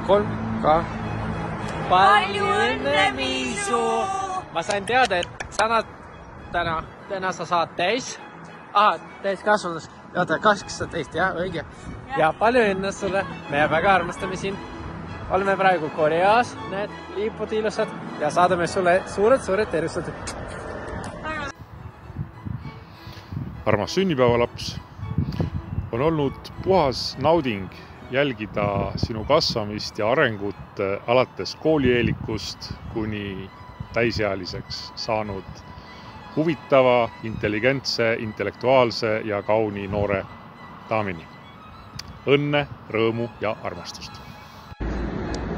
3, 2. Palju õnne, Miisu! Ma sain teada, et täna sa saad täiskasvanus. Oota, 18, jah, õige. Ja palju õnne sulle. Me väga armastame sind. Oleme praegu Koreas, need liipud ilusad ja saadame sulle suured tervised. Armas sünnipäevalaps, on olnud puhas nauding jälgida sinu kasvamist ja arengut alates koolieelikust kuni täisealiseks saanud huvitava, intelligentse, intellektuaalse ja kauni noore daamini. Õnne, rõõmu ja armastust!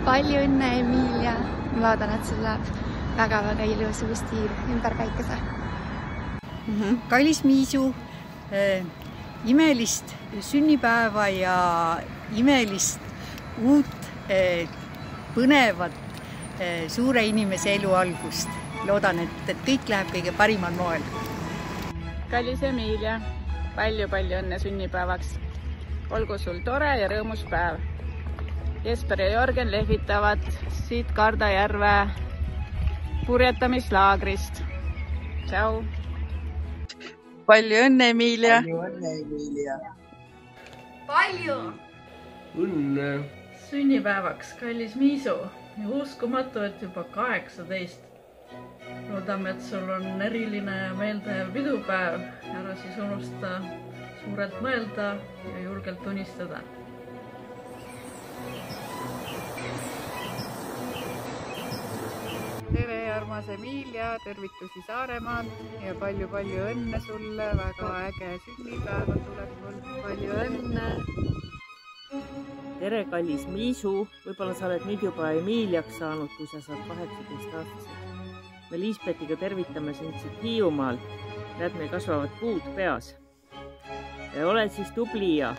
Palju õnne, Emilia! Ma loodan, et sul läheb väga ilus uus stiil ümber päikese. Kallis Miisu, imelist sünnipäeva ja imelist uut põnevat suure inimese elu algust. Loodan, et kõik läheb kõige parimal moel. Kallis Emilia, palju õnne sünnipäevaks. Olgu sul tore ja rõõmus päev. Jesper ja Jörgen lehvitavad siit Kardajärve purjetamislaagrist. Tšau! Palju õnne, Emilia! Palju õnne, Emilia! Palju õnne! Sünnipäevaks, kallis Miisu! Uskumatu, et juba 18. Loodame, et sul on eriline ja meeldev pidupäev. Ära siis unusta suurelt mõelda ja julgelt unistada. Tere, armas Emilia, tervitusi Saaremaalt ja palju õnne sulle, väga äge sünnipäeva tuleb mul, palju õnne! Tere, kallis Miisu, võib-olla sa oled nüüd juba Emiliaks saanud, kui sa saad 18-aastaseks. Me Liisbetiga tervitame sind siit Hiiumaal, näed, meil kasvavad puud peas. Ole siis tubli ja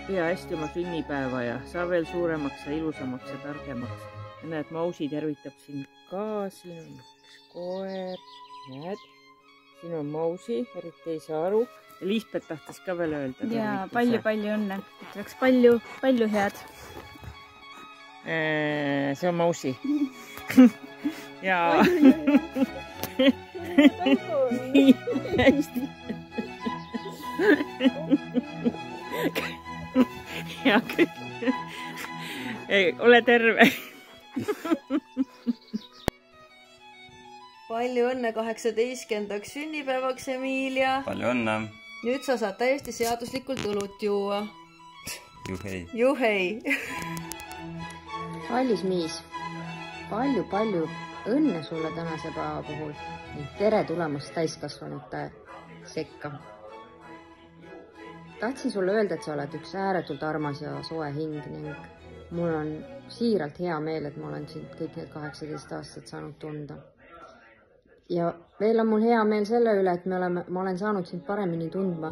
pea hästi oma sünnipäeva ja saa veel suuremaks ja ilusamaks ja targemaks. Ja näed, Mausi tervitab sind ka, siin on üks koer, näed, siin on Mausi, eriti ei saa aru. Ja Liisbet tahtis ka veel öelda. Ja palju õnne, ütleks palju head. See on Mausi. Ja nii hästi. Ja ole terve. Palju õnne 18. sünnipäevaks, Emilia. Palju õnne. Nüüd sa saad täiesti seaduslikult õlut juua. Juhei. Juhei. Kallis Miis, palju õnne sulle tänase päeva puhul ning tere tulemast täiskasvanute sekka. Tahtsin sulle öelda, et sa oled üks ääretult armas ja soe hing ning mul on siiralt hea meel, et ma olen sind kõik need 18 aastat saanud tunda. Ja veel on mul hea meel selle üle, et ma olen saanud sind paremini tundma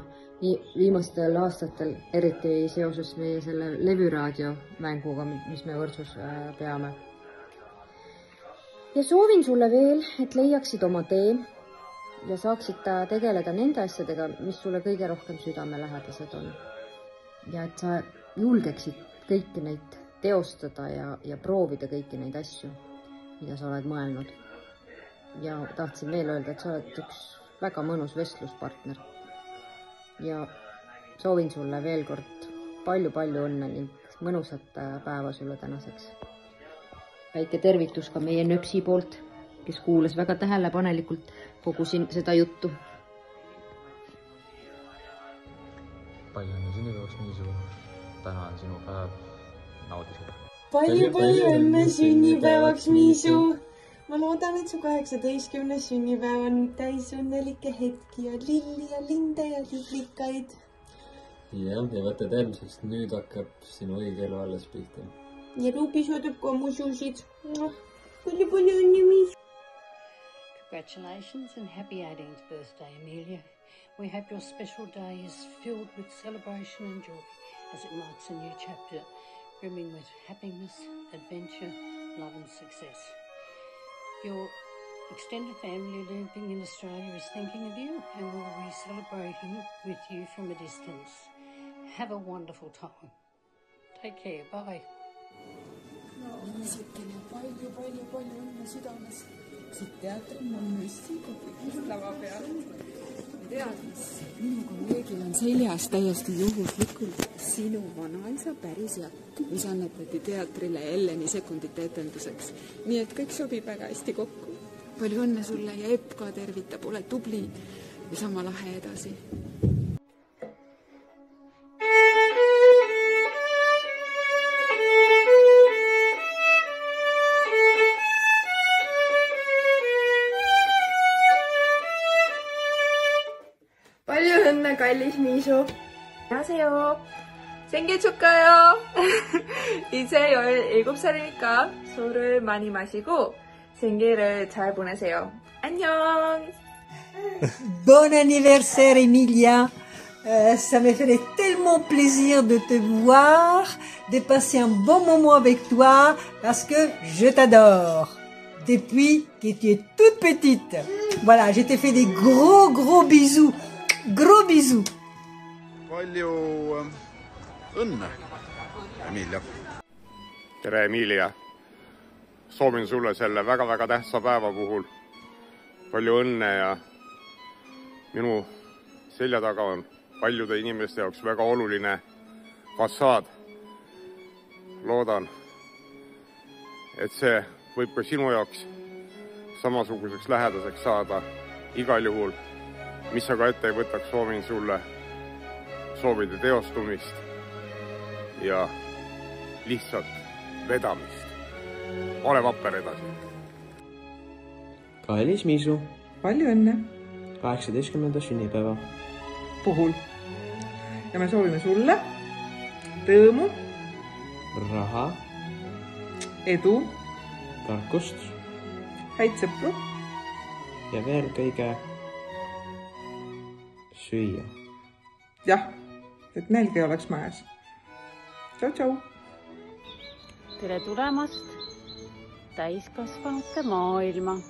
viimastel aastatel, eriti seoses meie selle levüraadio mänguga, mis me Võrsus peame. Ja soovin sulle veel, et leiaksid oma tee ja saaksid tegeleda nende asjadega, mis sulle kõige rohkem südamelähedased on. Ja et sa julgeksid kõiki neid teostada ja proovida kõiki neid asju, mida sa oled mõelnud. Ja tahtsin veel öelda, et sa oled üks väga mõnus vestluspartner. Ja soovin sulle veel kord palju õnne ning mõnusat päeva sulle tänaseks. Väike tervitus ka meie nöpsi poolt, kes kuulas väga tähelepanelikult kogu seda juttu. Palju õnne sünnipäevaks, Miisu. Täna on sinu päev. Naudi seda. Palju õnne sünnipäevaks, Miisu. Ma loodan, et su 18. sünnipäev on täis õnnelikke hetki ja lilli ja linde ja liblikaid. Ja võtad eelmiseks, nüüd hakkab sinu õige elu alles pihta. Ja Rubi soodab ka mu suusid. Palju õnne, Miisu. Congratulations and happy 18th birthday, Emilia. We hope your special day is filled with celebration and joy as it marks a new chapter, brimming with happiness, adventure, love and success. Your extended family living in Australia is thinking of you and will be celebrating with you from a distance. Have a wonderful time. Take care. Bye. Niisukene palju õnne südames. Siit teatrimannussi lava peal. Tead, mis minu kolleegil on seljas täiesti juhuslikult sinu vanaisa päris jatt, mis annetati teatrile Elleni sekundite etenduseks. Nii et kõik sobib väga hästi kokku. Palju õnne sulle ja Epp ka tervitab, ole tubli ja sama lahe edasi. Palju õnne, kallis Miisu! 안녕하세요. 생일 축하요. 이제 17살이니까 술을 많이 마시고 생일을 잘 보내세요. 안녕. Bon anniversaire, Emilia. Ça me ferait tellement plaisir de te voir, de passer un bon moment avec toi, parce que je t'adore. Depuis que tu es toute petite. Voilà, je t'ai fait des gros bisous. Gros bisous. Palju õnne, Emilia. Tere, Emilia. Soovin sulle selle väga tähtsa päeva puhul palju õnne ja minu selja taga on paljude inimeste jaoks väga oluline fassaad. Loodan, et see võib ka sinu jaoks samasuguseks lähedaseks saada igal juhul. Mis sa ka ette ei võtaks, soovin sulle soovide teostumist ja lihtsalt vedamist. Ole vapper edasi. Kallis Miisu. Palju õnne. 18. sünnipäeva puhul. Ja me soovime sulle rõõmu, raha, edu, tarkust, häid sõpru ja veel kõige süüa. Jah, et nälg ei oleks majas. Tšau. Tere tulemast täiskasvanute maailma.